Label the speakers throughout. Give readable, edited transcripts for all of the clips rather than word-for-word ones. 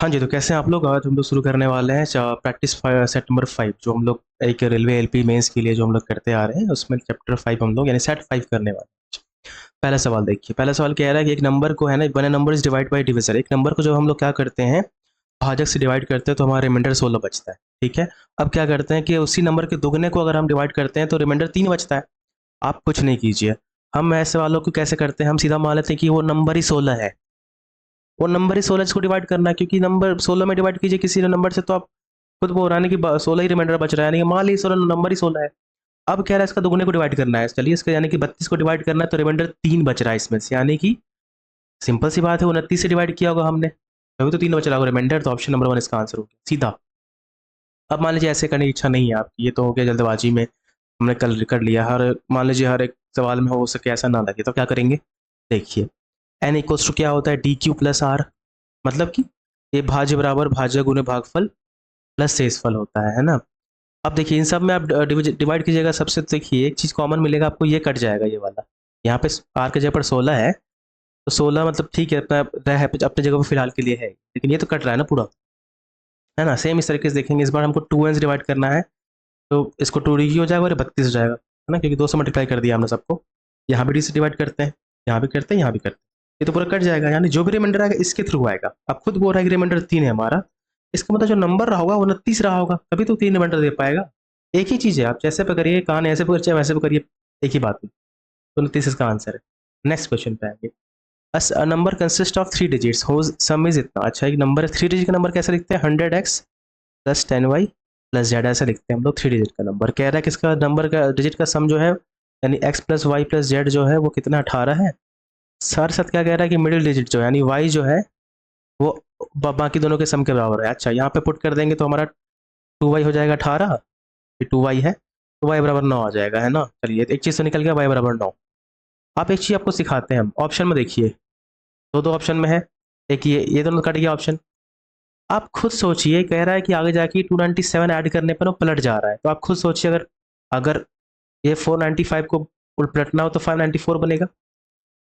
Speaker 1: हाँ जी, तो कैसे हैं आप लोग? आज हम लोग शुरू करने वाले हैं प्रैक्टिस सेट नंबर 5, जो हम लोग एक रेलवे एलपी मेंस के लिए जो हम लोग करते आ रहे हैं, उसमें चैप्टर 5 हम लोग यानी सेट 5 करने वाले हैं। पहला सवाल देखिए, पहला सवाल कह रहा है कि एक नंबर को है ना, one number is divide by division. एक नंबर को जब हम लोग क्या करते हैं, भाजक से डिवाइड करते हैं तो हमारा रिमाइंडर 16 बचता है। ठीक है। अब क्या करते हैं कि उसी नंबर के दुगने को अगर हम डिवाइड करते हैं तो रिमाइंडर 3 बचता है। आप कुछ नहीं कीजिए, हम ऐसे वालों को कैसे करते हैं, हम सीधा मान लेते हैं कि वो नंबर ही 16 है। वो नंबर ही 16 इसको डिवाइड करना है, क्योंकि नंबर 16 में डिवाइड कीजिए किसी नंबर से तो आप खुद बोल रहा है कि 16 ही रिमाइंडर बच रहा है, यानी कि मान लीजिए 16 नंबर ही 16 है। अब कह रहा है इसका दुगने को डिवाइड करना है, चलिए इसका यानी कि 32 को डिवाइड करना है, तो रिमाइंडर 3 बच रहा है इसमें से, यानी कि सिंपल सी बात है, 29 से डिवाइड किया होगा हमने, तभी तो 3 बच रहा होगा रिमाइंडर, तो ऑप्शन नंबर 1 इसका आंसर हो गया सीधा। अब मान लीजिए ऐसे करने की इच्छा नहीं है आपकी, ये तो हो गया जल्दबाजी में, हमने कल कर लिया, हर मान लीजिए हर एक सवाल में हो सके ऐसा ना लगे, तो क्या करेंगे, देखिए एन इक्वल्स टू क्या होता है, डी क्यू प्लस आर, मतलब कि ये भाज्य बराबर भाज्य गुने भागफल प्लस शेषफल होता है ना। अब देखिए इन सब में आप डिवाइड कीजिएगा, सबसे तो देखिए एक चीज़ कॉमन मिलेगा आपको, ये कट जाएगा ये वाला, यहाँ पे आर के जगह पर 16 है, तो 16 मतलब ठीक है अपना है अपने जगह पर फिलहाल के लिए है, लेकिन ये तो कट रहा है ना पूरा, है ना। सेम इस तरीके से देखेंगे, इस बार हमको 2n से डिवाइड करना है, तो इसको 2d की हो जाएगा और 32 हो जाएगा, है ना, क्योंकि 2 से मल्टीप्लाई कर दिया हमने सबको। यहाँ भी डी से डिवाइड करते हैं, यहाँ भी करते हैं, यहाँ भी करते हैं, ये तो पूरा कट जाएगा, यानी जो भी रिमाइंडर आएगा इसके थ्रू आएगा। अब खुद बोल रहा है कि रिमाइंडर 3 है हमारा, इसका मतलब जो नंबर रहा होगा वो 29 रहा होगा, तभी तो 3 रिमाइंडर दे पाएगा। एक ही चीज़ है, आप जैसे पकड़िए, कान ऐसे पकड़िए चाहे वैसे पकड़िए, एक ही बात है, तो 29 इसका आंसर है। नेक्स्ट क्वेश्चन पे आएंगे। A number consist of 3 digits whose sum is इतना, अच्छा एक नंबर है 3 डिजिट का नंबर कैसे लिखते हैं, 100x plus 10y plus Z, ऐसा लिखते हैं हम लोग 3 डिजिट का नंबर। कह रहा है कि इसका नंबर का डिजिट का सम जो है, यानी x plus Y plus Z जो है वो कितना, 18 है। सर साथ क्या कह रहा है कि मिडिल डिजिट जो है यानी y जो है वो बाकी दोनों के सम के बराबर है। अच्छा यहाँ पे पुट कर देंगे तो हमारा 2y हो जाएगा 18, ये 2y है, तो y बराबर 9 आ जाएगा, है ना। चलिए एक चीज़ तो निकल गया, y बराबर 9। आप एक चीज़ आपको सिखाते हैं हम, ऑप्शन में देखिए, दो दो ऑप्शन में है, एक ये दोनों कट गया ऑप्शन। आप खुद सोचिए, कह रहा है कि आगे जाके 297 ऐड करने पर वो पलट जा रहा है, तो आप खुद सोचिए, अगर अगर ये 495 को पलटना हो तो 594 बनेगा।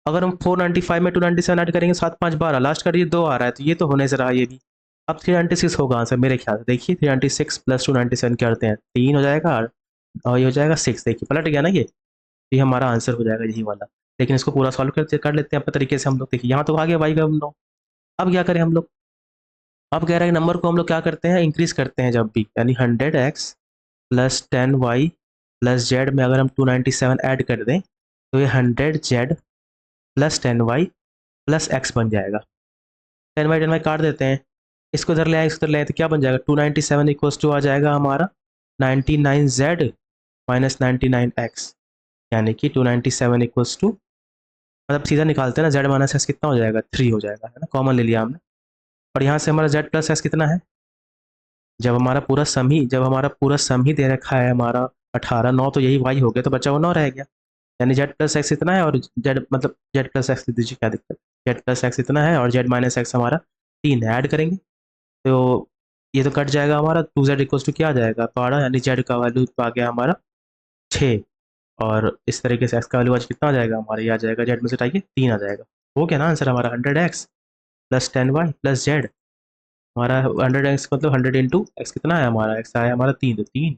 Speaker 1: अगर हम 495 में 297 ऐड करेंगे, 7 5 12, लास्ट का ये 2 आ रहा है, तो ये तो होने से रहा ये भी। अब 396 होगा आंसर मेरे ख्याल से, देखिए 396 प्लस 297 करते हैं, 3 हो जाएगा, और ये हो जाएगा 6, देखिए पलट गया ना ये हमारा आंसर हो जाएगा यही वाला। लेकिन इसको पूरा सॉल्व कर लेते हैं अपने तरीके से हम लोग, देखिए यहाँ तो आ गया वाई का 9। अब क्या करें हम लोग, अब कह रहा है नंबर को हम लोग क्या करते हैं, इंक्रीज करते हैं जब भी, यानी 100x plus 10y plus Z में अगर हम 297 ऐड कर दें, तो ये 100z plus 10y plus x बन जाएगा। 10y काट देते हैं, इसको इधर ले आए, इसको इधर ले आए, तो क्या बन जाएगा, 297 इक्वल्स टू आ जाएगा हमारा 99z माइनस 99x, यानी कि 297 इक्वल्स टू, मतलब सीधा निकालते हैं ना, z माइनस एक्स कितना हो जाएगा, 3 हो जाएगा, है ना, कॉमन ले लिया हमने। और यहाँ से हमारा z प्लस एक्स कितना है, जब हमारा पूरा सम ही दे रखा है हमारा 18, 9 तो यही वाई हो गया, तो बचा वो 9 रह गया, यानी जेड प्लस एक्स इतना है, और जेड मतलब जेड प्लस एक्स दीजिए, क्या दिक्कत, जेड प्लस एक्स इतना है और जेड माइनस एक्स हमारा 3 है, ऐड करेंगे तो ये तो कट जाएगा हमारा, 2z इक्वल्स टू क्या आ जाएगा 12, यानी जेड का वैल्यू आ गया हमारा 6, और इस तरीके से एक्स का वैल्यू आज कितना आ जाएगा हमारा, ये आ जाएगा जेड में से हटाइए 3 आ जाएगा। हो गया ना आंसर हमारा, 100x plus 10y plus Z, हमारा 100x मतलब 100 इंटू एक्स कितना है हमारा, एक्स आया हमारा 3, तो 3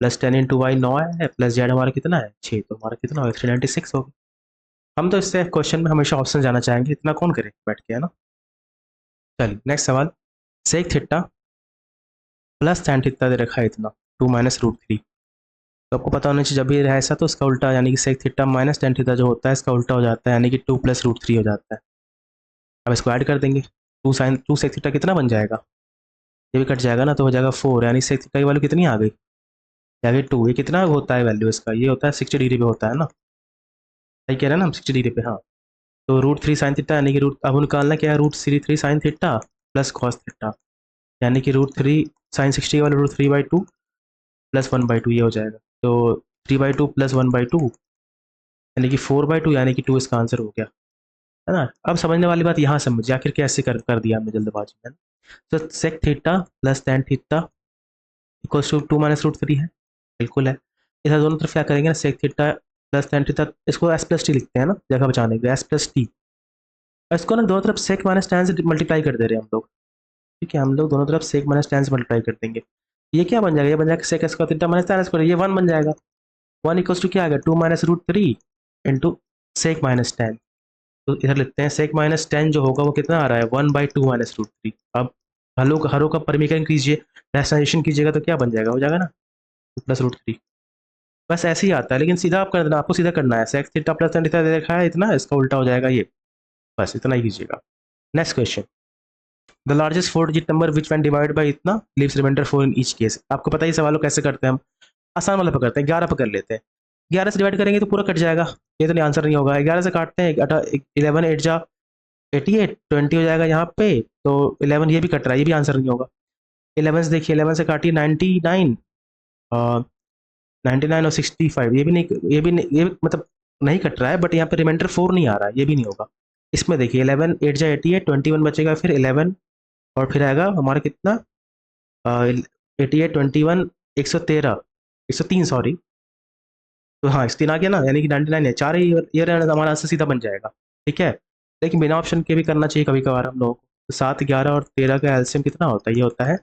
Speaker 1: प्लस 10 इंटू वाई 9 आया है, प्लस जेड हमारा कितना है 6, तो हमारा कितना होगा 396 होगा। हम तो इससे क्वेश्चन में हमेशा ऑप्शन जाना चाहेंगे, इतना कौन करे बैठ के, है ना। चलिए नेक्स्ट सवाल, sec theta plus tan theta दे रखा है इतना, 2 माइनस रूट 3, तो आपको पता होना चाहिए जब भी रहा ऐसा तो इसका उल्टा, यानी कि sec theta minus tan theta जो होता है इसका उल्टा हो जाता है, यानी कि 2 प्लस रूट 3 हो जाता है। अब इसको ऐड कर देंगे, 2 सेक थीटा कितना बन जाएगा, ये भी कट जाएगा ना, तो हो जाएगा 4, यानी सेक थीटा की वैल्यू कितनी आ गई, आगे 2, ये कितना होता है वैल्यू इसका, ये होता है 60 डिग्री पे होता है ना, सही कह रहे हैं ना हम, 60 डिग्री पे, हाँ। तो रूट 3 साइन थीटा, यानी कि रूट अब निकालना क्या है, root 3 sine theta plus cos theta, यानी कि रूट 3 साइन 60 वाला रूट 3/2 प्लस 1/2, ये हो जाएगा, तो 3/2 प्लस 1/2 यानी कि 4/2, यानी कि 2 इसका आंसर हो गया, है ना। अब समझने वाली बात यहाँ समझिए, आखिर कैसे कर दिया हमने जल्दबाजी में, तो sec theta plus tan theta equals to 2 minus root 3 है, बिल्कुल है। इधर दोनों तरफ क्या करेंगे ना, sec theta plus tan theta, इसको एस प्लस टी लिखते हैं ना जगह बचाने के लिए, एस प्लस टी, इसको ना दोनों तरफ सेक माइनस tan से मल्टीप्लाई कर दे रहे हैं हम लोग, ठीक है, हम लोग दोनों तरफ सेक माइनस टेन से मल्टीप्लाई कर देंगे। ये क्या बन जाएगा, ये बन जाएगा sec square theta minus tan square, ये 1 बन जाएगा। 1 इक्वल्स टू क्या आ गया, 2 minus root 3 into sec minus tan. तो इधर लिखते हैं सेक माइनस टेन जो होगा वो कितना आ रहा है, 1/2 माइनस रूट 3। अब हरों का परिमीकरण कीजिए, रैशनलाइजेशन कीजिएगा तो क्या बन जाएगा, हो जाएगा ना प्लस रूट 3। बस ऐसे ही आता है, लेकिन सीधा आप कर देना, आपको सीधा करना है। Sec theta plus tan theta दे रखा है इतना, इसका उल्टा हो जाएगा ये, बस इतना ही कीजिएगा। Next question, the largest 4 digit number which when divide by इतना leaves remainder 4 in each case. आपको पता ही सवालों कैसे करते हैं हम, आसान वाला पकड़ते हैं, 11 पकड़ लेते हैं। 11 से डिवाइड करेंगे तो पूरा कट जाएगा, ये तो नहीं आंसर नहीं होगा। 11 से काटते हैं, 11 8 जा 88, 20 हो जाएगा यहाँ पे, तो 11 ये भी कट रहा है, ये भी आंसर नहीं होगा। 11 से देखिए, 11 से काटिए 99, 99 और 65, ये भी मतलब नहीं कट रहा है, बट यहाँ पे रिमाइंडर 4 नहीं आ रहा है, ये भी नहीं होगा। इसमें देखिए 11 8 जा 88, 21 बचेगा, फिर 11 और फिर आएगा हमारा कितना, 88 21 113 103 सॉरी, तो हाँ 16 आ गया ना, यानी कि 99 है। चार ही ये हमारा आंसर सीधा बन जाएगा, ठीक है। लेकिन बिना ऑप्शन के भी करना चाहिए कभी कभार हम लोगों को। तो 7 11 और 13 का एलसीएम कितना होता है, ये होता है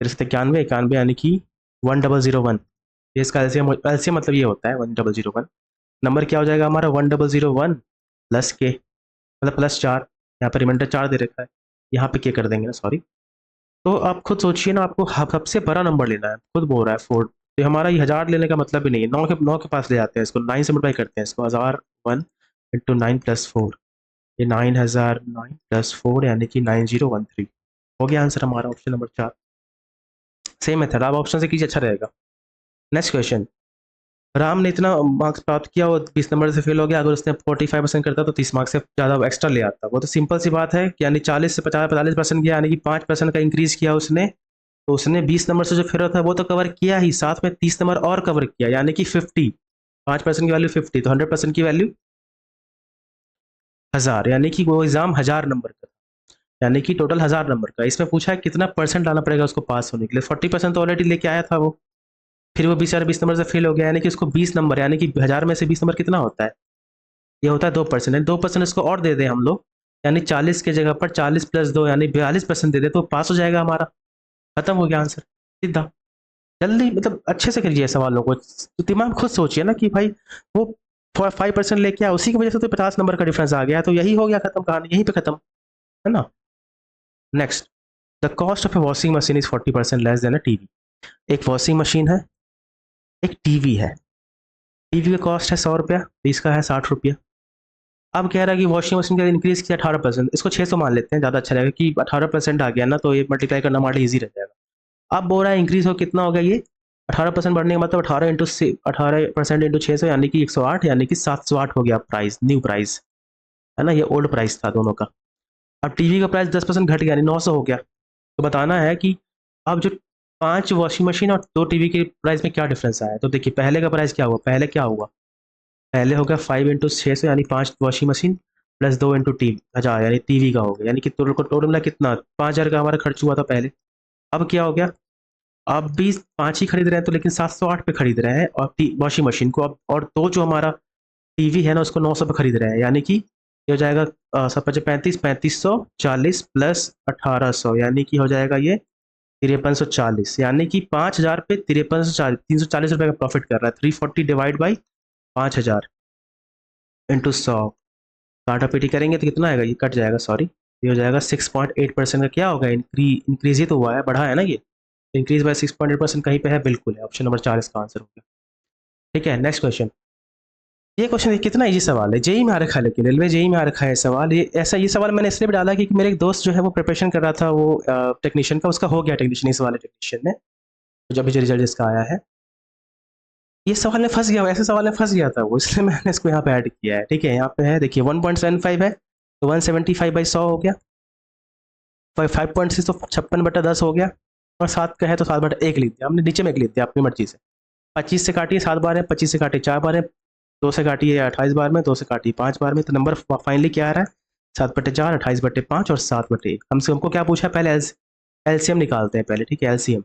Speaker 1: 91 91, यानी कि 1001। ये इसका एलसीएम एलसीएम मतलब ये होता है 1001। नंबर क्या हो जाएगा हमारा, 1001 प्लस के, मतलब प्लस 4, यहाँ पर रिमाइंडर 4 दे रखा है, यहाँ पे के कर देंगे ना, सॉरी। तो आप खुद सोचिए ना, आपको सबसे बड़ा नंबर लेना है, खुद बोल रहा है 4, तो हमारा ये 1000 लेने का मतलब भी नहीं है। 9 के पास ले जाते हैं इसको, 9 से मल्टीप्लाई करते हैं इसको, 1001 इंटू 9 प्लस 4, ये 9009 प्लस 4 यानी कि 9013। हो गया आंसर हमारा, ऑप्शन नंबर 4। सेम मेथड आप ऑप्शन से कीजिए, अच्छा रहेगा। नेक्स्ट क्वेश्चन, राम ने इतना मार्क्स प्राप्त किया, वो 20 नंबर से फेल हो गया। अगर उसने 45% करता तो 30 मार्क्स से ज़्यादा एक्स्ट्रा ले आता। वो तो सिंपल सी बात है कि यानी 40 से 45% किया, यानी कि 5% का इंक्रीज किया उसने। तो उसने 20 नंबर से जो फेल था वो तो कवर किया ही, साथ में 30 नंबर और कवर किया, यानी कि 50। 5% की वैल्यू 50, तो 100% की वैल्यू 1000, यानी कि वो एग्जाम 1000 नंबर का, यानी कि टोटल 1000 नंबर का। इसमें पूछा है कितना परसेंट लाना पड़ेगा उसको पास होने के लिए। 40% तो ऑलरेडी लेके आया था वो, फिर वो 20 नंबर से फेल हो गया, यानी कि उसको 20 नंबर, यानी कि 1000 में से 20 नंबर कितना होता है, ये होता है 2%। 2% इसको और दे दें हम लोग, यानी 40 की जगह पर 40 प्लस 2 यानी 42% दे दे, तो पास हो जाएगा हमारा। खत्म हो गया आंसर, सीधा। जल्दी मतलब अच्छे से करिए सवालों को, तो दिमाग खुद सोचिए ना कि भाई वो 5% लेके आया, उसी की वजह से तो 50 नंबर का डिफरेंस आ गया, तो यही हो गया, खत्म कहानी, यहीं पे खत्म है ना। Next, the cost of A washing machine is 40% less than a TV. एक वॉशिंग मशीन है, एक टीवी है। टीवी का कॉस्ट है 100 रुपया, इसका है 60 रुपया। अब कह रहा है कि वॉशिंग मशीन का इंक्रीज किया 18%, इसको 600 मान लेते हैं, ज़्यादा अच्छा रहेगा कि 18% आ गया ना, तो ये मल्टीप्लाई करना हमारे ईजी रह जाएगा। अब बोल रहा है इंक्रीज हो कितना हो गया, ये 18% बढ़ने का मतलब 18% इंटू 600 यानी कि 108, यानी कि 708 हो गया प्राइस, न्यू प्राइस है ना, ये ओल्ड प्राइस था दोनों का। अब टीवी का प्राइस 10% घट गया, यानी 900 हो गया। तो बताना है कि अब जो 5 वॉशिंग मशीन और 2 टीवी के प्राइस में क्या डिफरेंस आया है। तो देखिए पहले का प्राइस क्या हुआ, पहले क्या हुआ, पहले हो गया 5 इंटू 600 यानी 5 washing machine plus 2 into TV 1000, यानी टीवी का हो गया, यानी कि टोटल मिला कितना, 5000 का हमारा खर्च हुआ था पहले। अब क्या हो गया, अब भी 5 ही खरीद रहे हैं तो, लेकिन 708 पे खरीद रहे हैं और वॉशिंग मशीन को। अब और तो जो हमारा टीवी है ना उसको 900 पे खरीद रहे हैं, यानी कि ये हो जाएगा 3540 प्लस 1800, यानी कि हो जाएगा ये 5340, यानी कि 5000 पे 5340, 340 रुपये का प्रॉफिट कर रहा है। 340 डिवाइड बाई 5000 इंटू 100, काटा पीटी करेंगे तो कितना आएगा, ये कट जाएगा सॉरी, ये हो जाएगा 6.8% का। क्या होगा, इंक्रीज ही तो हुआ है, बढ़ा है ना ये, इंक्रीज बाय 6.8% कहीं पे है, बिल्कुल है, ऑप्शन नंबर 4 इसका आंसर हो गया। ठीक है, नेक्स्ट क्वेश्चन। ये क्वेश्चन कितना इजी सवाल है, जेई में आ रखा है, लेकिन रेलवे जेई में आ रखा है सवाल। ये सवाल मैंने इसलिए भी डाला क्योंकि मेरे एक दोस्त जो है वो प्रिपरेशन कर रहा था, वो टेक्नीशियन का, उसका हो गया टेक्नीशियन, इस वाले टेक्नीशियन में, तो जब भी जो रिजल्ट इसका आया है, ये सवाल में फंस गया, ऐसे सवाल में फंस गया था वो, इसलिए मैंने इसको यहाँ पे ऐड किया है। ठीक है, यहाँ पे है देखिए 1.75 है, तो 175/100 हो गया, 5.6 तो 56/10 हो गया, और 7 का है तो 7/1 लिख दिया हमने, नीचे में 1 लिख दिया अपनी मर्जी से। 25 से काटिए 7 बार है, 25 से काटिए 4 बार है, 2 से काटिए 28 बार में, 2 से काटिए 5 बार में, तो नंबर फाइनली क्या आ रहा है, 7/4, 28/5 और 7/1। हमसे हमको क्या पूछा, पहले एलसीएम निकालते हैं पहले, ठीक है, एलसीएम।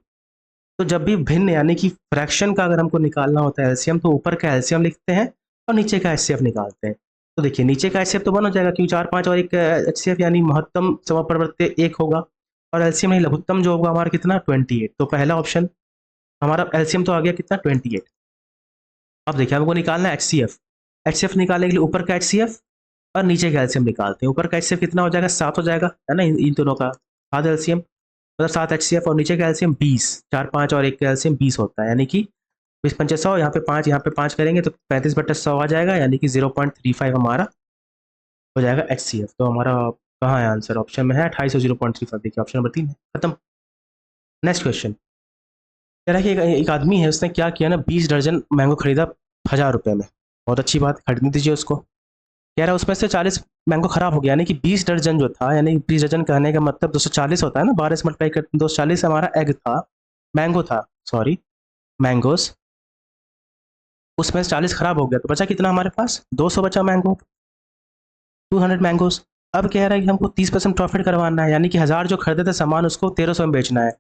Speaker 1: तो जब भी भिन्न यानी कि फ्रैक्शन का अगर हमको निकालना होता है एलसीएम, तो ऊपर का एलसीएम लिखते हैं और नीचे का एचसीएफ निकालते हैं। तो देखिए नीचे का एचसीएफ तो 1 हो जाएगा, क्योंकि 4 5 और 1 एचसीएफ, यानी महत्तम समापरिवर्त्य 1 होगा। और एलसीएम नहीं, लघुत्तम जो होगा हमारा कितना 28। तो पहला ऑप्शन हमारा एलसीएम तो आ गया कितना 28। अब देखिए हमको निकालना है एचसीएफ। एचसीएफ निकालने के लिए ऊपर का एचसीएफ और नीचे का एलसीएम निकालते हैं। ऊपर का एचसीएफ कितना हो जाएगा 7 हो जाएगा, है ना, इन दोनों का 7 एलसीएम, मतलब 7 एचसीएफ, और नीचे का एलसीएम 20, 4 5 और 1 का एलसीएम 20 होता है, यानी कि 20 पंचे 100, यहाँ पे 5 करेंगे तो 35/100 आ जाएगा, यानी कि 0.35 हमारा हो जाएगा एचसीएफ। तो हमारा कहाँ है आंसर, ऑप्शन में है 28 और 0.35। देखिए ऑप्शन नंबर 3 है, खत्म। नेक्स्ट क्वेश्चन कह रहा है कि एक आदमी है, उसने क्या किया ना, 20 दर्जन मैंगो खरीदा 1000 रुपये में। बहुत अच्छी बात, खरीदने दीजिए उसको। कह रहा है उसमें से 40 मैंगो खराब हो गया, यानी कि 20 दर्जन जो था, यानी 20 दर्जन कहने का मतलब 240 होता है ना, 12 से मल्टीप्लाई करते 240 हमारा एग था, मैंगो था, सॉरी मैंगोस, उसमें से 40 खराब हो गया, तो बचा कितना हमारे पास 200 बचा मैंगो, 200 मैंगोस। अब कह रहा है कि हमको 30% प्रॉफिट करवाना है, यानी कि 1000 जो खरीदे थे सामान उसको 1300 में बेचना है।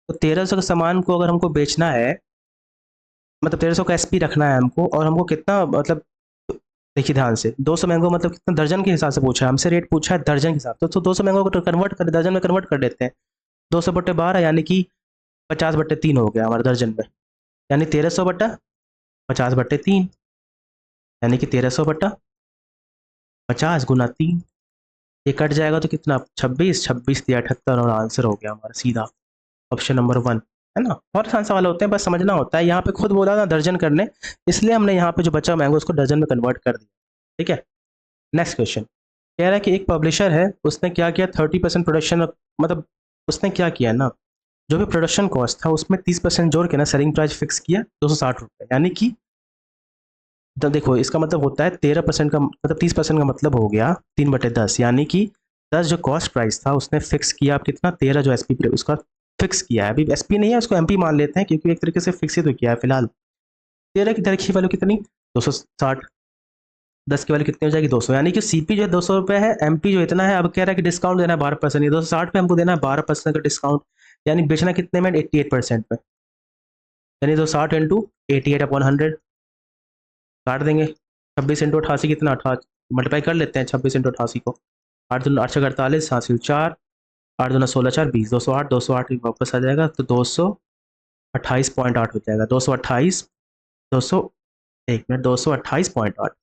Speaker 1: तो 1300 के सामान को अगर हमको बेचना है, मतलब 1300 का एसपी रखना है हमको, और हमको कितना, मतलब देखिए ध्यान से, 200 मैंगो मतलब कितना दर्जन के हिसाब से पूछा है हमसे, रेट पूछा है दर्जन के हिसाब से, तो 200 मैंगो को कन्वर्ट कर दर्जन में कन्वर्ट कर देते हैं। 200/12 यानी कि 50/3 हो गया हमारे दर्जन में, यानी 1300/50/3, यानी कि 1300/50 गुना 3। ये कट जाएगा तो कितना 26, 26 या 78, और आंसर हो गया हमारा सीधा ऑप्शन नंबर 1, है ना। और आसान सवाल होते हैं, बस समझना होता है। यहाँ पे खुद बोला ना दर्जन करने, इसलिए हमने यहाँ पे जो बचा मैंगो उसको दर्जन में कन्वर्ट कर दिया, ठीक है। नेक्स्ट क्वेश्चन कह रहा है कि एक पब्लिशर है, उसने क्या किया 30% प्रोडक्शन, मतलब उसने क्या किया ना, जो भी प्रोडक्शन कॉस्ट था उसमें 30% जोड़ के ना सेलिंग प्राइस फिक्स किया 260 रुपये, यानी कि तो देखो इसका मतलब होता है 13% का, मतलब 30% का मतलब हो गया 3/10, यानी कि 10 जो कॉस्ट प्राइस था उसने फिक्स किया, आप कितना 13 जो एसपी उसका फिक्स किया है, अभी एसपी नहीं है उसको एमपी मान लेते हैं, क्योंकि एक तरीके से फिक्स ही तो किया है फिलहाल। 13 की दर की वैल्यू कितनी 260, 10 की वैल्यू कितनी हो जाएगी 200, यानी कि सीपी जो है 200 रुपये है, एमपी जो इतना है, अब कह रहा है कि डिस्काउंट देना है 12%, ये 260 पे हमको देना है 12% का डिस्काउंट, यानी बेचना कितने में 88% में, यानी 260 इंटू 88/100 काट देंगे। 26 × 88 कितना 88 मल्टीप्लाई कर लेते हैं 26 × 88 को, 8×8 = 48, 7×4 8×2 = 16, 4 20, 208, 208 वापस आ जाएगा तो 228.8 हो जाएगा, 228, 200, 1 मिनट 228.8,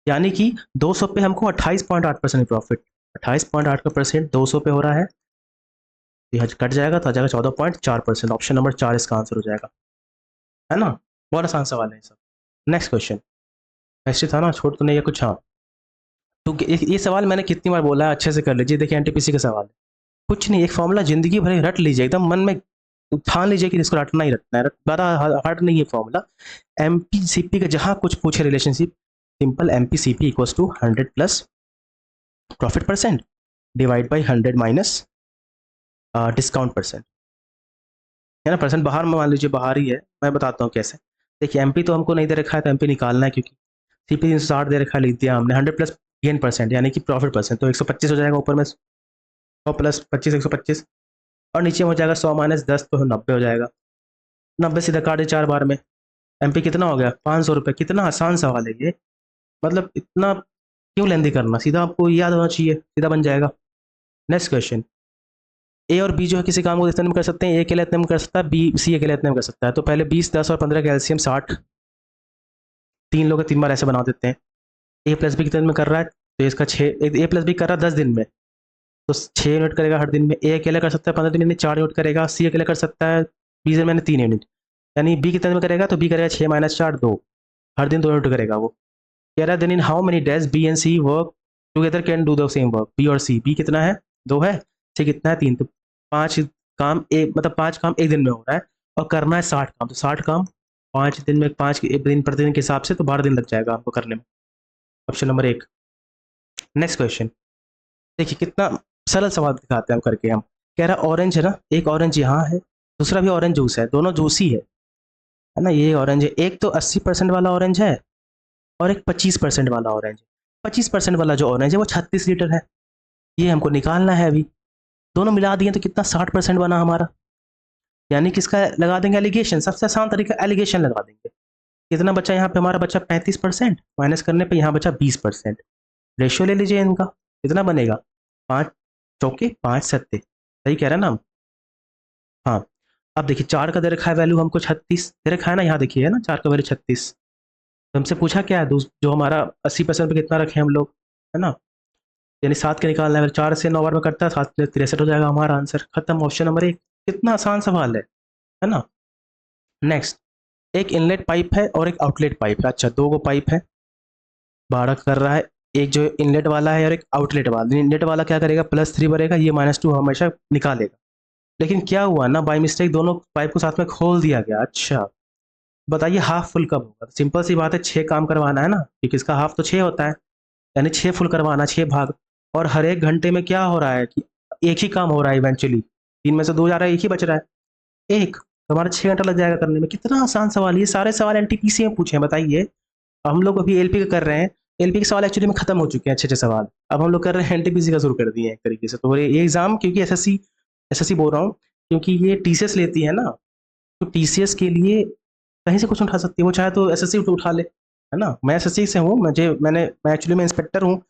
Speaker 1: यानी कि 200 पे हमको 28.8% प्रॉफिट, 28.8 का परसेंट 200 पे हो रहा है, यह कट जाएगा तो आ जाएगा 14.4%, ऑप्शन नंबर 4 इसका आंसर हो जाएगा, है ना। बहुत आसान सवाल है सब। नेक्स्ट क्वेश्चन ऐसे था ना, छोड़ तो नहीं है कुछ, हाँ। तो ये सवाल मैंने कितनी बार बोला है, अच्छे से कर लीजिए। देखिए एनटीपीसी का सवाल है, कुछ नहीं, एक फॉर्मूला जिंदगी भर रट लीजिए, एकदम मन में ठान लीजिए कि इसको रटना ही रटना है, ज़्यादा हार्ड नहीं है फॉर्मूला। एमपीसीपी का जहाँ कुछ पूछे relationship, simple MPCP equals to 100 plus profit percent divide by 100 minus discount percent, है ना। परसेंट बाहर में मान लीजिए बाहर ही है, मैं बताता हूँ कैसे। देखिए एमपी तो हमको नहीं दे रखा है, तो एमपी निकालना है, क्योंकि सीपी 360 दे रखा है, लिख दिया हमने। 100 प्लस गेन परसेंट यानी कि प्रॉफिट परसेंट, तो 125 हो जाएगा, ऊपर में 100 प्लस 25 125, और नीचे में हो जाएगा 100 माइनस 10 तो 90 हो जाएगा। 90 सीधा काटे 4 बार में, एमपी कितना हो गया 500 रुपये। कितना आसान सवाल है ये, मतलब इतना क्यों लेंदी करना, सीधा आपको याद होना चाहिए, सीधा बन जाएगा। नेक्स्ट क्वेश्चन, ए और बी जो है किसी काम को इतने में कर सकते हैं, ए के लिए इतने में कर सकता है, बी सी के लिए इतने में कर सकता है। तो पहले 20 10 और 15 का एलसीएम 60, 3 लोग 3 बार ऐसे बना देते हैं। ए प्लस बी कितने दिन में कर रहा है, तो इसका 6, ए प्लस बी कर रहा है 10 दिन में, तो 6 यूनिट करेगा हर दिन में। ए अकेला कर सकता है 15 दिन में 4 यूनिट करेगा, सी अकेला कर सकता है 20 दिन में 3 यूनिट, यानी बी कितने दिन में करेगा, तो बी करेगा 6 माइनस 4 2, हर दिन 2 यूनिट करेगा वो। कह रहा है then in how many days B and C work together can do the same work, B और सी, बी कितना है 2 है, सी कितना है 3, तो 5 काम एक, मतलब 5 काम एक दिन में हो रहा है, और करना है 60 काम, तो 60 काम 5 दिन में, 5 दिन प्रतिदिन के हिसाब से, तो 12 दिन लग जाएगा आपको करने में, ऑप्शन नंबर 1। नेक्स्ट क्वेश्चन देखिए कितना सरल सवाल दिखाते हैं हम करके। हम कह रहा ऑरेंज है ना, एक ऑरेंज यहाँ है, दूसरा भी ऑरेंज जूस है, दोनों जूस ही है ना। ये ऑरेंज है, एक तो 80% वाला ऑरेंज है और एक 25% वाला ऑरेंज है। 25% वाला जो ऑरेंज है वो 36 लीटर है, ये हमको निकालना है अभी। दोनों मिला दिए तो कितना 60% बना हमारा, यानी कि इसका लगा देंगे एलिगेशन, सबसे आसान तरीका एलिगेशन लगा देंगे। कितना बचा यहाँ पे हमारा, बचा 35%, माइनस करने पे यहाँ बचा 20%। रेशियो ले लीजिए इनका, कितना बनेगा 5 चौके 5 सत्ते, सही कह रहे हैं ना हम? हाँ। अब देखिए 4 का दे रखा है वैल्यू हमको 36 दे रखा है ना, यहाँ देखिए है ना 4 का वैल्यू 36। तो हमसे पूछा क्या है जो हमारा 80% पे कितना रखे हम लोग, है ना? यानी 7 के निकालना है, 4 से 9 बार में करता है, 7 से 63 हो जाएगा हमारा आंसर, खत्म, ऑप्शन नंबर 1। कितना आसान सवाल है ना? नेक्स्ट, एक इनलेट पाइप है और एक आउटलेट पाइप है। अच्छा, दो गो पाइप है, 12 कर रहा है। एक जो इनलेट वाला है और एक आउटलेट वाला। इनलेट वाला क्या करेगा, +3 भरेगा, ये -2 हमेशा निकालेगा। लेकिन क्या हुआ ना, बाय मिस्टेक दोनों पाइप को साथ में खोल दिया गया। अच्छा, बताइए हाफ फुल कब होगा? सिंपल सी बात है, 6 काम करवाना है ना, क्योंकि इसका हाफ तो 6 होता है, यानी 6 फुल करवाना, 6 भाग। और हर एक घंटे में क्या हो रहा है कि एक ही काम हो रहा है इवेंचुअली, 3 में से 2 जा रहा है, एक ही बच रहा है, एक। तो हमारा 6 घंटा लग जाएगा करने में। कितना आसान सवाल, ये सारे सवाल एनटीपीसी में पूछे हैं, बताइए। हम लोग अभी एलपी का कर रहे हैं, एलपी के सवाल एक्चुअली में खत्म हो चुके हैं, अच्छे अच्छे सवाल। अब हम लोग कर रहे हैं एनटीपीसी का, शुरू कर दिए हैं एक तरीके से। तो ये एग्जाम, क्योंकि एसएससी एसएससी बोल रहा हूँ, क्योंकि ये टीसीएस लेती है ना, तो टीसीएस के लिए कहीं से कुछ उठा सकती है वो, चाहे तो एसएससी उठा ले, है ना? मैं एसएससी से हूँ, मैं एक्चुअली में इंस्पेक्टर हूँ,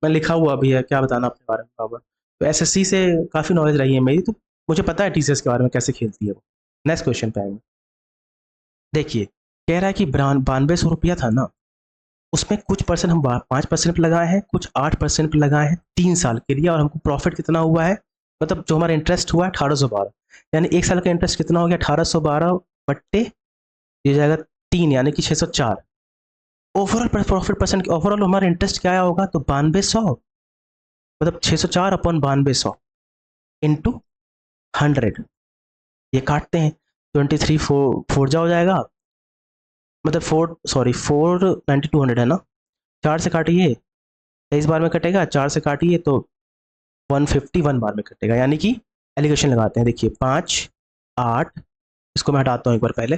Speaker 1: मैं लिखा हुआ भी है, क्या बताना अपने बारे में बाबा। तो एसएससी से काफ़ी नॉलेज रही है मेरी, तो मुझे पता है टीसीएस के बारे में कैसे खेलती है वो। नेक्स्ट क्वेश्चन पे आएंगे। देखिए, कह रहा है कि 9200 रुपया था ना, उसमें कुछ परसेंट हम 5% पे लगाए हैं, कुछ 8% पे लगाए हैं 3 साल के लिए, और हमको प्रॉफिट कितना हुआ है, मतलब जो हमारा इंटरेस्ट हुआ है 1812। यानी 1 साल का इंटरेस्ट कितना हो गया, 1812 बट्टे ये जाएगा 3, यानी कि 604। ओवरऑल प्रॉफिट परसेंट, ओवरऑल हमारा इंटरेस्ट क्या आया होगा, तो 9200, मतलब 604 अपॉन 9200 इंटू 100। ये काटते हैं, 23 फोर जा हो जाएगा, मतलब 492 है ना, 4 से काटिए 23 बार में कटेगा, 4 से काटिए तो 151 बार में कटेगा। यानी कि एलिगेशन लगाते हैं, देखिए 5 8, इसको मैं हटाता हूँ एक बार पहले,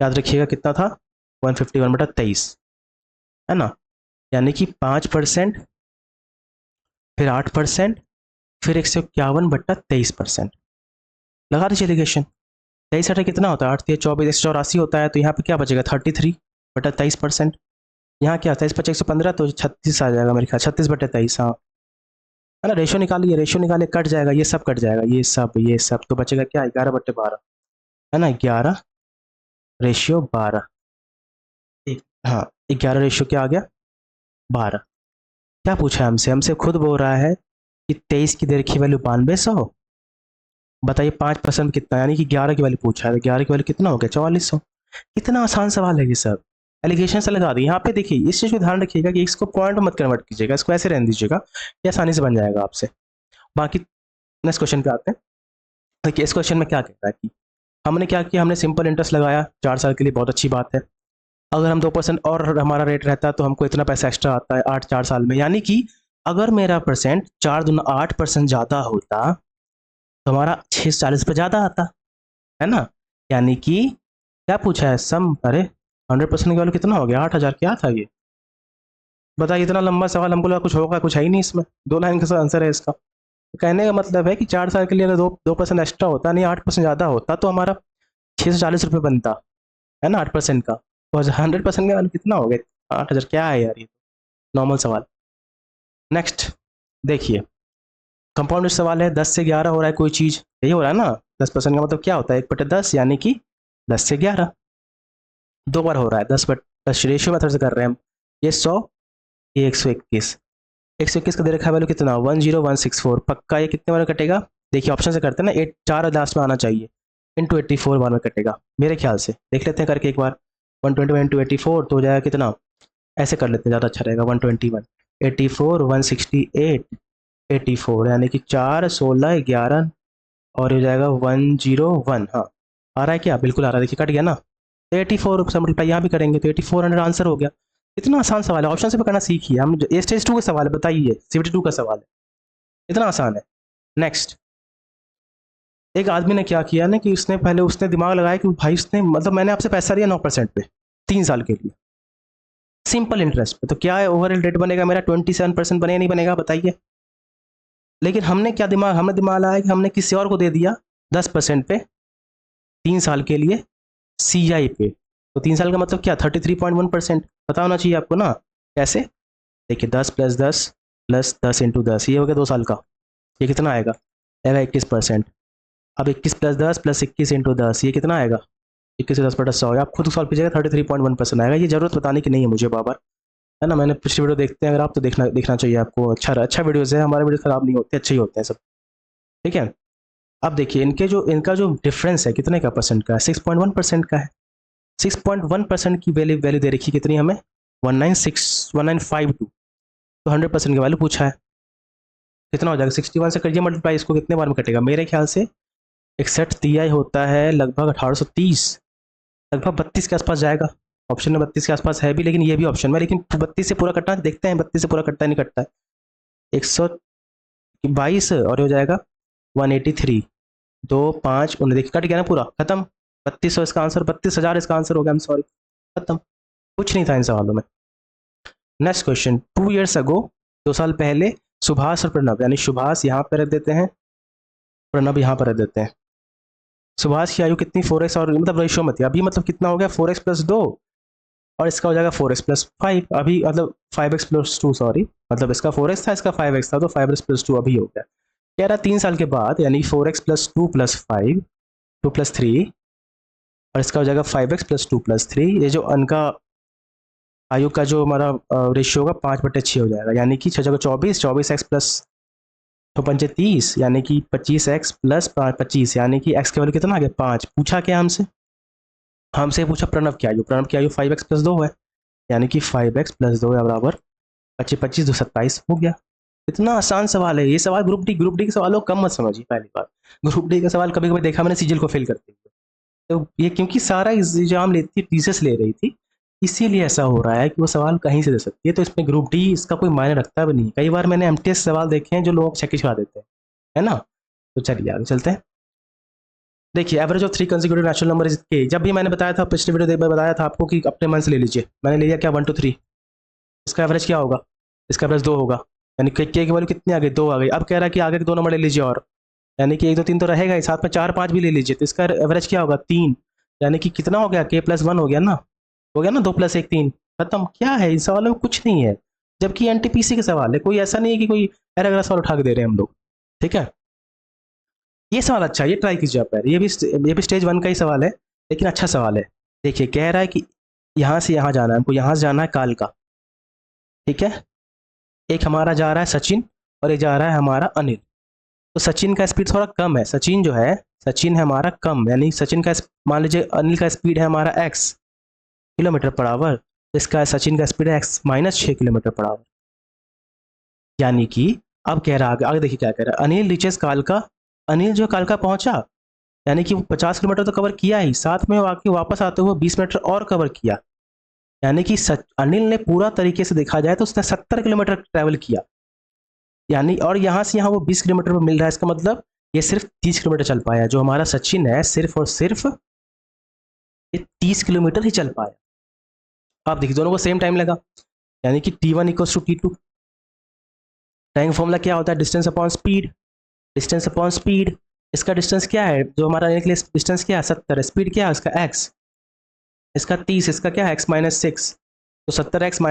Speaker 1: याद रखिएगा कितना था, 151/23, है ना? यानी कि 5%, फिर 8%, फिर 151/23%। लगा दीजिए एलिगेशन। 23 हटा कितना होता है, 8 24, 184 होता है, तो यहाँ पे क्या बचेगा, 33/23%। यहाँ क्या 23 25 115, तो 36 आ जाएगा मेरे ख्याल, 36/23, हाँ, है ना? रेशो निकालिए, रेशो निकालिए, कट जाएगा, ये सब कट जाएगा, ये सब तो बचेगा क्या, 11/12, है ना? 11/12। हाँ, 11 क्या आ गया, 12। क्या पूछा है हमसे, हमसे खुद बोल रहा है कि 23 की दे रखी वैल्यू 9200। बताइए 5% कितना, यानी कि 11 की वैल्यू पूछा है, तो 11 की वैल्यू कितना हो गया, 4400। कितना आसान सवाल है ये सब, एलिगेशन से लगा दी। यहाँ पे देखिए, इस चीज़ को ध्यान रखिएगा कि इसको पॉइंट मत कन्वर्ट कीजिएगा, इसको ऐसे रहने दीजिएगा, ये आसानी से बन जाएगा आपसे। बाकी नेक्स्ट क्वेश्चन पे आते हैं। देखिए इस क्वेश्चन में क्या कहता है कि हमने क्या किया, हमने सिंपल इंटरेस्ट लगाया 4 साल के लिए, बहुत अच्छी बात है। अगर हम 2% और हमारा रेट रहता तो हमको इतना पैसा एक्स्ट्रा आता है 4 साल में, यानी कि अगर मेरा परसेंट 4 दूना 8% ज़्यादा होता, तो हमारा 640 पे ज़्यादा आता, है ना? यानी कि क्या पूछा है सम, अरे 100% की वैल्यू कितना हो गया, 8000, क्या था ये? बताइए, इतना लंबा सवाल, हमको लगा कुछ होगा, कुछ है ही नहीं इसमें, 2 लाइन का आंसर है इसका। कहने का मतलब है कि 4 साल के लिए अगर 2% एक्स्ट्रा होता, नहीं 8% ज़्यादा होता, तो हमारा 640 रुपये बनता, है ना, 8% का। तो 100% का वैल्यू कितना हो गया, 8000, क्या है यार ये, नॉर्मल सवाल। नेक्स्ट देखिए, कंपाउंड सवाल है, 10 से 11 हो रहा है कोई चीज़, यही हो रहा है ना। 10% का मतलब क्या होता है, 1/10, यानी कि 10 से 11, 2 बार हो रहा है, 10 रेशियो मेथड से कर रहे हैं हम। ये 100, ये 121, 121 का दे रखा है वैल्यू कितना, 10164, पक्का ये कितने बार में कटेगा? देखिए ऑप्शन से करते हैं ना, 4 लास्ट में आना चाहिए, इंटू 84 बार में कटेगा मेरे ख्याल से, देख लेते हैं करके एक बार। 121 इंटू 84 तो हो जाएगा कितना, ऐसे कर लेते हैं, ज़्यादा अच्छा रहेगा। 121 84 168 84, यानी कि 4 16 11, और हो जाएगा 101। हाँ, आ रहा है क्या, बिल्कुल आ रहा है, देखिए कट गया ना। 84 से मल्टीप्लाई यहाँ भी करेंगे तो 8400 आंसर हो गया। इतना आसान सवाल है, ऑप्शन से करना सीखिए। हम ये स्टेज 2 का सवाल है, बताइए, CBT 2 का सवाल है, इतना आसान है। नेक्स्ट, एक आदमी ने क्या किया ना कि उसने दिमाग लगाया कि भाई उसने, मतलब मैंने आपसे पैसा लिया 9% पे 3 साल के लिए, सिंपल इंटरेस्ट पे, तो क्या है ओवरऑल रेट बनेगा मेरा 27% बनेगा, नहीं बनेगा, बताइए। लेकिन हमने दिमाग लगाया कि हमने किसी और को दे दिया 10% पे 3 साल के लिए, CI पे। तो 3 साल का मतलब क्या, 33.1%, पता होना चाहिए आपको ना। कैसे, देखिए 10 + 10 + 10 × 10, ये हो गया 2 साल का, ये कितना आएगा, आएगा 21%। अब 21 प्लस 10 प्लस 21 इंटू 10, ये कितना आएगा? 21 से 10 बटा 100 आप खुद सॉल्व कीजिएगा, 33.1% आएगा। ये जरूरत बताने की नहीं है मुझे बार, है ना। मैंने पिछली वीडियो देखते हैं अगर आप, तो देखना चाहिए आपको। अच्छा वीडियोज़ है हमारे, वीडियो खराब नहीं होते, अच्छे ही होते हैं सब, ठीक है। अब देखिए इनका जो डिफरेंस है कितने का परसेंट का है, 6.1% का है। 6.1% की वैल्यू दे रखी कितनी हमें, 1952। तो 100% की वैल्यू पूछा है, कितना हो जाएगा? 61 से करिए मल्टीप्लाई, इसको कितने बार में कटेगा? मेरे ख्याल से एक सेट तिहाई होता है लगभग 1830, लगभग 32 के आसपास जाएगा। ऑप्शन में 32 के आसपास है भी, लेकिन ये भी ऑप्शन में, लेकिन 32 से पूरा कटना देखते हैं, 32 से पूरा कटता है नहीं कटता है। 122 और हो जाएगा 183, 2 5 देखिए कट गया ना पूरा, खत्म। 3200 इसका आंसर, 32,000 इसका आंसर हो गया। I'm सॉरी, खत्म, कुछ नहीं था इन सवालों में। नेक्स्ट क्वेश्चन, 2 years अगो, 2 साल पहले, सुभाष और प्रणव, यानी सुभाष यहाँ पर रख देते हैं, प्रणव यहाँ पर रख देते हैं। सुभाष की आयु कितनी, 4x, और मतलब रेशियो मत, अभी मतलब कितना हो गया, 4x प्लस 2, और इसका हो जाएगा 4x प्लस 5, अभी मतलब 5x प्लस 2, सॉरी, मतलब इसका 4x था, इसका 5x था, तो 5x प्लस 2 अभी हो गया। कह रहा 3 साल के बाद, यानी 4x प्लस 2 प्लस 5, 2 प्लस 3, और इसका हो जाएगा 5x प्लस 2 प्लस 3। ये जो उनका आयु का जो हमारा रेशियो होगा 5/6 हो जाएगा, यानी कि 6 जगह 24, 24x प्लस 2×5 = 30, यानी कि 25x प्लस 25, यानी कि x के वैल्यू कितना आ गया, 5। पूछा क्या हमसे? हमसे पूछा प्रणव की आयु, 5x प्लस 2 है, यानी कि 5x प्लस 2 बराबर 25, 25 2 27 हो गया। इतना आसान सवाल है ये सवाल। ग्रुप डी के सवालों कम मत समझिए। पहली बात, ग्रुप डी का सवाल कभी कभी देखा मैंने सीजीएल को फेल करते हुए, तो ये क्योंकि सारा एग्जाम लेती टीसीएस ले रही थी, इसीलिए ऐसा हो रहा है कि वो सवाल कहीं से दे सकती है, तो इसमें ग्रुप डी इसका कोई मायने रखता भी नहीं। कई बार मैंने एमटीएस सवाल देखे हैं जो लोग चेक छुड़ा देते हैं, है ना। तो चलिए आगे चलते हैं। देखिए average of 3 consecutive natural number is के। जब भी मैंने बताया था पिछले वीडियो में, बताया था आपको कि अपने मन से ले लीजिए, मैंने ले लिया क्या, 1 2 3, इसका एवरेज क्या होगा, इसका एवरेज 2 होगा, यानी के की वैल्यू कितनी आ गई, 2 आ गई। अब कह रहा है कि आगे के 2 नंबर ले लीजिए, और यानी कि 1 2 3 तो रहेगा ही, साथ में 4 5 भी ले लीजिए, तो इसका एवरेज क्या होगा, 3, यानी कि कितना हो गया, के प्लस 1 हो गया ना, 2 + 1 3, खत्म। क्या है इन सवालों में, कुछ नहीं है, जबकि एनटीपीसी के सवाल है, कोई ऐसा नहीं है कि कोई पैराग्राफ सवाल उठा के दे रहे हैं हम लोग, ठीक है। ये सवाल अच्छा है, ये ट्राई कीजिए आप, ये भी स्टेज 1 का ही सवाल है, लेकिन अच्छा सवाल है। देखिए कह रहा है कि यहाँ से यहाँ जाना है हमको, यहाँ से जाना है काल का, ठीक है। एक हमारा जा रहा है सचिन, और एक जा रहा है हमारा अनिल। तो सचिन का स्पीड थोड़ा कम है, सचिन जो है, सचिन है हमारा कम, यानी सचिन का मान लीजिए अनिल का स्पीड है हमारा x किलोमीटर पर आवर, इसका सचिन का स्पीड है x -6 किलोमीटर पर आवर। यानी कि अब कह रहा है आगे देखिए क्या कह रहा है, अनिल रीचेस कालका, अनिल जो कालका पहुंचा, यानी कि वो 50 किलोमीटर तो कवर किया ही, साथ में आके वापस आते हुए 20 मीटर और कवर किया, यानी कि अनिल ने पूरा तरीके से देखा जाए तो उसने 70 किलोमीटर ट्रैवल किया, यानी और यहाँ से यहाँ वो 20 किलोमीटर पर मिल रहा है, इसका मतलब ये सिर्फ 30 किलोमीटर चल पाया। जो हमारा सचिन है सिर्फ और सिर्फ ये 30 किलोमीटर ही चल पाया। आप देखिए दोनों को सेम टाइम लगा, यानी कि T1 = T2। टाइम फॉर्मूला क्या होता है, distance upon speed, distance upon speed. इसका डिस्टेंस क्या है, जो हमारा डिस्टेंस क्या है 70, स्पीड क्या है उसका x, इसका 30, इसका क्या है x -6, तो 70x -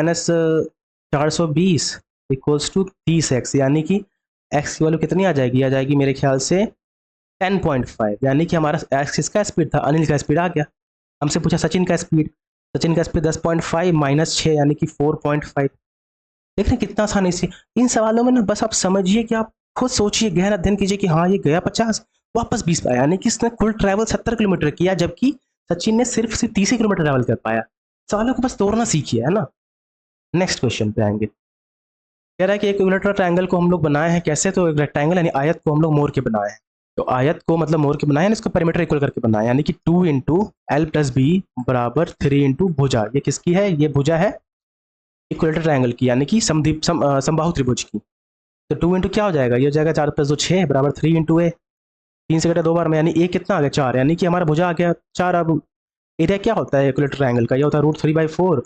Speaker 1: 420 = 30x, यानी कि x की वैल्यू कितनी आ जाएगी मेरे ख्याल से 10.5, यानी कि हमारा x किसका स्पीड था, अनिल का स्पीड आ गया। हमसे पूछा सचिन का स्पीड, 10.5 -6 यानी कि 4.5। देख रहे हैं कितना आसानी से इन सवालों में ना, बस आप समझिए कि आप खुद सोचिए, गहन अध्ययन कीजिए कि हाँ ये गया 50 वापस 20 पाया, यानी कि इसने कुल ट्रैवल 70 किलोमीटर किया, जबकि सचिन ने सिर्फ 30 किलोमीटर ट्रैवल कर पाया। सवालों को बस तोड़ना सीखिए, है ना। नेक्स्ट क्वेश्चन पे आएंगे। कह रहा है कि एक इक्विलेटरल ट्रायंगल को हम लोग बनाए हैं कैसे, तो एक रेक्टेंगल यानी आयत को हम लोग मोड़ के बनाए हैं। तो आयत को मतलब मोड़ के बनाए हैं, इसको पेरीमीटर इक्वल करके बनाए, यानी कि 2 × L + B = 3 × भुजा। ये किसकी है, ये भुजा है इक्विलेटरल ट्रायंगल की, यानी कि समबाहु त्रिभुज की। तो 2 × क्या हो जाएगा, ये हो जाएगा 4 + 2 6 = 3 × A। 3 से घटा 2 बार में, यानी A कितना आ गया 4, यानी कि हमारा भुजा आ गया 4। अब एरिया क्या होता है इक्विलेटरल ट्रायंगल का, ये होता है √3/4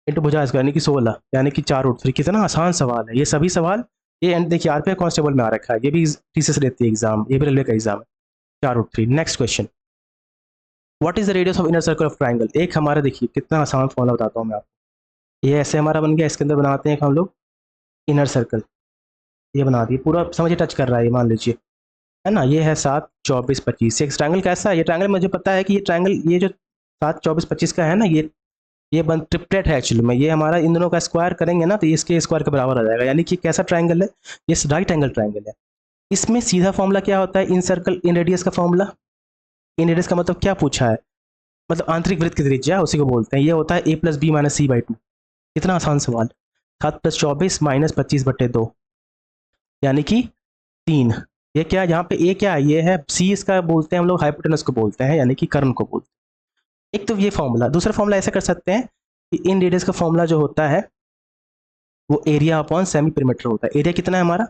Speaker 1: × भुजा इसका, यानी कि 16, यानी कि 4√3। कितना आसान सवाल है ये सभी सवाल। ये देखिए आरपीएफ कांस्टेबल में आ रखा है, ये भी टीसीएस लेती है एग्जाम, ये भी रेलवे का एग्जाम है, 4√3। Next question, what is the radius of inner circle of triangle. एक हमारा देखिए कितना आसान फॉर्मूला बताता हूँ मैं आपको। ये ऐसे हमारा बन गया, इसके अंदर बनाते हैं हम लोग इनर सर्कल, ये बना दिए पूरा, समझिए टच कर रहा है ये, मान लीजिए है ना, ये है 7, 24, 25। ये ट्रायंगल कैसा है? ये ट्रायंगल मुझे पता है कि ये ट्रायंगल, ये जो 7, 24, 25 का है ना, ये बन ट्रिपलेट है एक्चुअली में। ये हमारा इन दोनों का स्क्वायर करेंगे ना तो ये इसके स्क्वायर के बराबर आ जाएगा। यानी कि कैसा ट्रायंगल है? ये राइट एंगल ट्रायंगल है। इसमें सीधा फॉर्मूला क्या होता है? इन सर्कल इन रेडियस का फॉर्मूला। इन रेडियस का मतलब क्या पूछा है? मतलब आंतरिक वृत्त की त्रिज्या, उसी को बोलते हैं। ये होता है a plus B minus C by two. कितना आसान सवाल। 7 प्लस 24 माइनस 25/2, यानी कि 3। ये क्या, यहाँ पे ए क्या है? ये है सी, इसका बोलते हैं हम लोग हाइपोटेनस को बोलते हैं, यानी कि कर्ण को बोलते हैं। एक तो ये फॉर्मूला। दूसरा फॉर्मूला ऐसा कर सकते हैं कि इन रेडियस का फॉर्मूला जो होता है वो एरिया अपॉन सेमी पेरीमीटर होता है। एरिया कितना है हमारा?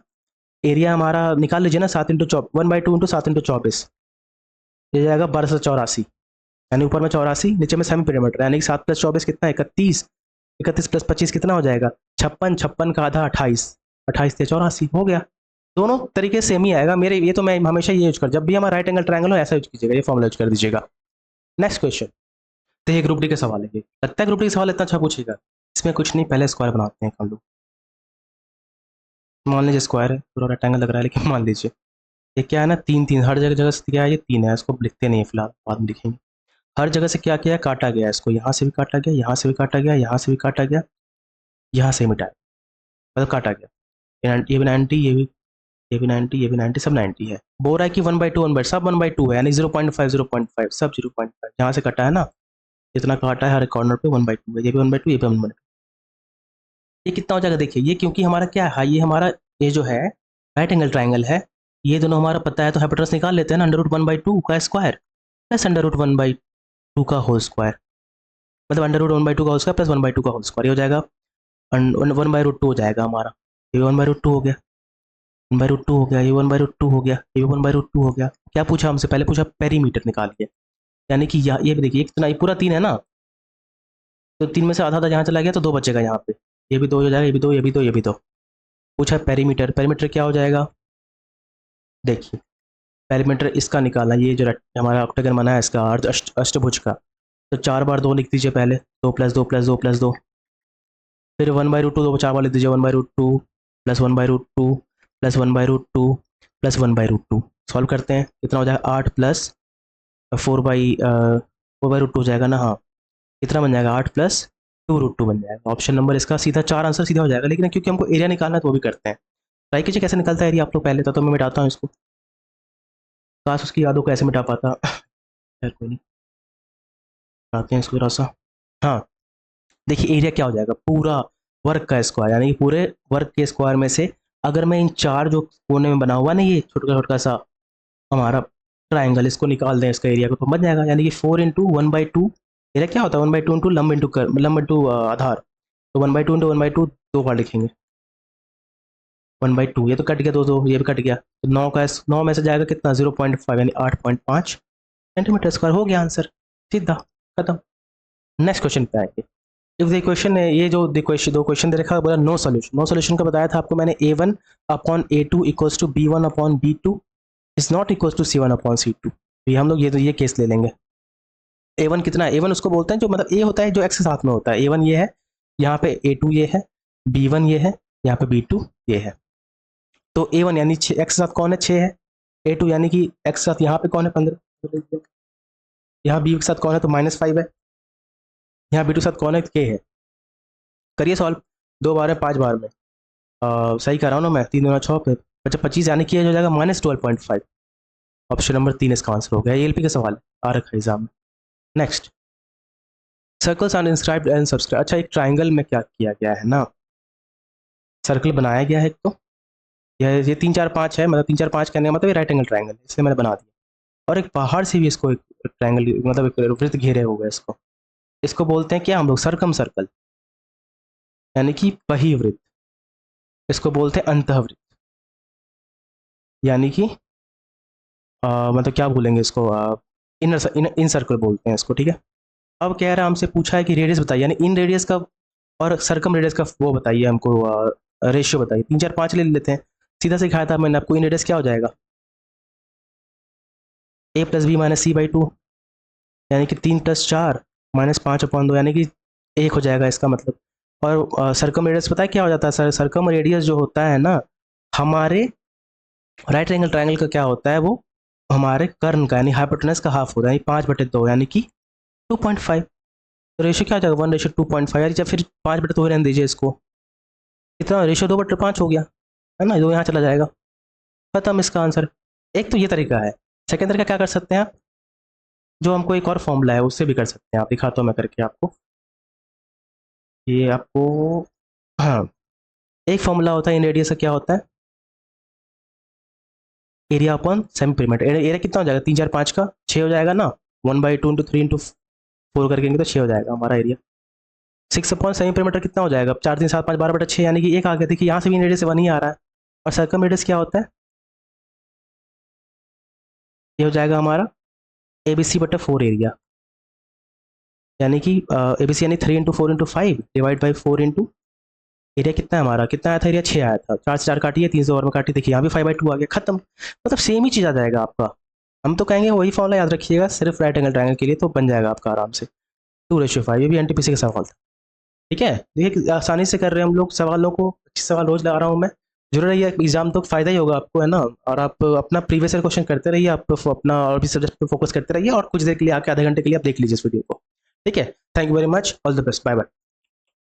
Speaker 1: एरिया हमारा निकाल लीजिए ना, 7 × 1/2 × 7 × 24, ये जाएगा 1284। यानी ऊपर में 84, नीचे में सेमी पेरीमीटर, यानी कि 7 प्लस 24 कितना है? 31। 31 प्लस 25 कितना हो जाएगा? 56। 56 का आधा 28। 28 से 84 हो गया। दोनों तरीके सेम ही आएगा मेरे। ये तो मैं हमेशा ये यूज कर, जब भी हमारा राइट एंगल ट्रायंगल हो ऐसा यूज कीजिएगा, ये फॉर्मूला यूज कर दीजिएगा। Next question. तो ये ग्रुप डी का सवाल है। ये लगता है ग्रुप डी का सवाल इतना अच्छा पूछेगा। इसमें कुछ नहीं, पहले स्क्वायर बनाते हैं हम लोग। मान लीजिए स्क्वायर है, पूरा रेक्टेंगल लग रहा है, लेकिन मान लीजिए ये क्या है ना, 3 3 हर जगह जगह से क्या है, ये 3 है। इसको लिखते नहीं है फिलहाल, बाद में लिखेंगे। हर जगह से क्या किया है? काटा गया है इसको। यहाँ से भी काटा गया, यहाँ से भी काटा गया, यहाँ से भी काटा गया, यहाँ से मिटाया, मतलब काटा गया। ये भी 90, ये भी 90, ये भी 90, सब 90 है। बोल रहा है कि 1/2 1/2 सब 1/2 है, यानी 0.5 0.5 सब 0.5। जहाँ से कटा है ना, जितना काटा है हर कॉर्नर पे 1/2 है। ये भी 1/2, ये भी 1/2। ये कितना हो जाएगा देखिए, ये क्योंकि हमारा क्या है, ये हमारा ये जो है राइट एंगल ट्राइंगल है, ये दोनों हमारा पता है, तो हाइपोटेनस निकाल लेते हैं ना। √1/2 का स्क्वायर प्लस √1/2 का होल स्क्वायर, मतलब √1/2 का होल स्क्वायर प्लस 1/2 का होल स्क्वायर, ये हो जाएगा 1/√2 हो जाएगा हमारा। ये 1/√2 हो गया, 1/√2 हो गया, ये 1/√2 हो गया, ये 1/√2 हो गया। क्या पूछा हमसे? पहले पूछा पेरीमीटर निकालिए, यानी कि ये भी देखिए कितना, ये पूरा 3 है ना, तो 3 में से आधा आधा यहाँ चला गया तो 2 बचेगा यहाँ पे। ये भी 2 हो जाएगा, ये भी 2, ये भी 2, ये भी 2। पूछा पेरीमीटर, पेरीमीटर क्या हो जाएगा? देखिए पेरीमीटर इसका निकालना, ये जो हमारा ऑक्टागन बना है इसका अर्ध अष्टभुज का, तो 4 बार 2 लिख दीजिए पहले, 2 + 2 + 2 + 2, फिर 1/√2 दो 4 बार लिख दीजिए, 1/√2 + 1/√2 + 1/√2 + 1/√2। सॉल्व करते हैं, कितना हो जाएगा? 8 + 4/√2 हो जाएगा ना, हाँ। कितना बन जाएगा? 8 + 2√2 बन जाएगा। ऑप्शन नंबर इसका सीधा 4 आंसर सीधा हो जाएगा। लेकिन क्योंकि हमको एरिया निकालना है तो वो भी करते हैं। ट्राई कीजिए कैसे निकलता है एरिया आप लोग पहले, तो मैं मिटाता हूँ इसको, काश उसकी यादों को ऐसे मिटा पाता। खैर कोई नहीं, मिटाते हैं इसको थोड़ा सा। हाँ, देखिए एरिया क्या हो जाएगा? पूरा वर्ग का स्क्वायर, यानी कि पूरे वर्ग के स्क्वायर में से अगर मैं इन 4 जो कोने में बना हुआ ना, ये छोटा छोटा सा हमारा ट्राइंगल, इसको निकाल दें इसका एरिया को, तो बन जाएगा। यानी कि 4 × 1/2 एरिया क्या होता है? 1/2 × लंब इंटू आधार, तो 1/2 × 1/2 2 बार लिखेंगे। 1/2, ये तो कट गया, 2 2, ये भी कट गया, तो 9 का 9 में से जाएगा कितना? 0.5, यानी 8.5 सेंटीमीटर स्क्वायर। हो गया आंसर, सीधा खत्म। नेक्स्ट क्वेश्चन पे आएंगे। इफ द इक्वेशन है, ये जो दो क्वेश्चन दे रखा है, बोला नो सोल्यूशन। नो सोल्यूशन का बताया था आपको मैंने, A1/A2 = B1/B2 is not equal to C1/C2। ये हम लोग ये केस ले लेंगे। A1 कितना है? A1 उसको बोलते हैं जो, मतलब A होता है जो x के साथ में होता है। A1 ये है, यहाँ पे A2 ये है, B1 ये है, यहाँ पे B2 ये है। तो A1 यानी x के साथ कौन है? 6 है। A2 यानी कि x के साथ यहाँ पे कौन है? 15। यहाँ B के साथ कौन है? तो -5 है। यहाँ B2 के साथ कौन है? K है। करिए सॉल्व, 2 बार है 5 बार में, सही कर रहा हूँ ना मैं? 3 दूना 6 पे 25, यानी कि ये हो जाएगा -12.5। ऑप्शन नंबर 3 इसका आंसर हो गया। एएलपी का सवाल आ रखा है एग्जाम में। Next, circles are inscribed and subscribe. अच्छा, एक ट्राइंगल में क्या किया गया है ना, सर्कल बनाया गया है एक, तो ये 3 4 5 है, मतलब 3 4 5 कहने का मतलब ये राइट एंगल ट्राइंगल, इसलिए मैंने बना दिया। और एक बाहर से भी इसको एक ट्राइंगल, मतलब एक वृत्त घेरे हुए इसको, इसको बोलते हैं क्या हम लोग? सरकम सर्कल, यानी कि बहिर्वृत्त। इसको बोलते हैं अंतःवृत्त, यानी कि मतलब क्या बोलेंगे इसको? इन सर्कल बोलते हैं इसको, ठीक है। अब कह रहा है हमसे, पूछा है कि रेडियस बताइए, यानी इन रेडियस का और सरकम रेडियस का वो बताइए हमको, रेशियो बताइए। 3 4 5 ले लेते हैं, सीधा सिखाया था मैंने आपको। इन रेडियस क्या हो जाएगा? A + B - C/2, यानी कि 3 + 4 -5/2, यानी कि 1 हो जाएगा इसका मतलब। और सरकम रेडियस पता है क्या हो जाता है? सर सरकम रेडियस जो होता है ना, हमारे राइट एंगल ट्रायंगल का क्या होता है, वो हमारे कर्ण का यानी हाइपोटेनस का हाफ होता है, यानी 5/2 यानी कि 2.5। तो रेशियो क्या हो जाएगा, 1:2.5, या फिर 5/2 रहने दीजिए इसको, कितना रेशियो 2/5 हो गया, है ना, 2 यहाँ चला जाएगा, खत्म इसका आंसर। एक तो ये तरीका है। सेकेंड तरीका क्या कर सकते हैं आप, जो हमको एक और फॉर्मूला है उससे भी कर सकते हैं आप, दिखाता हूँ मैं करके आपको। ये आपको, हाँ, एक फॉर्मूला होता है इन रेडियस का, क्या होता है, area upon semi perimeter. Area कितना हो जाएगा, 3 4 5 का 6 हो जाएगा ना, 1/2 × 3 × 4 करके तो 6 हो जाएगा हमारा एरिया। 6/सेमी पेरीमीटर कितना हो जाएगा, 4 3 7 5 12/6, यानी कि एक आ गया। देखिए यहाँ से भी रेडियस 1 ही आ रहा है। और सर्कम रेडियस क्या होता है, ये हो जाएगा हमारा ABC/4 एरिया, यानी कि ABC यानी 3 × 4 × 5 डिवाइड बाई 4 एरिया कितना है हमारा, कितना आया था एरिया, 6 आया था। 4 से 4 काटिए, 3 से और में काटिए, देखिए यहाँ भी 5/2 आ गया, खत्म। मतलब सेम ही चीज़ आ जाएगा आपका। हम तो कहेंगे वही फॉर्मूला याद रखिएगा सिर्फ राइट एंगल ट्रायंगल के लिए, तो बन जाएगा आपका आराम से 2:5। ये भी एनटीपीसी का सवाल था। ठीक है, देखिए आसानी से कर रहे हैं हम लोग सवालों को, अच्छे सवाल रोज ला रहा हूँ मैं। जरूर है, ये एग्जाम तो फायदा ही होगा आपको, है ना। और आप अपना प्रीवियस ईयर क्वेश्चन करते रहिए, आप अपना और भी सब्जेक्ट पे फोकस करते रहिए, और कुछ देर के लिए आके आधे घंटे के लिए आप देख लीजिए इस वीडियो को। ठीक है, thank you very much, all the best, bye bye.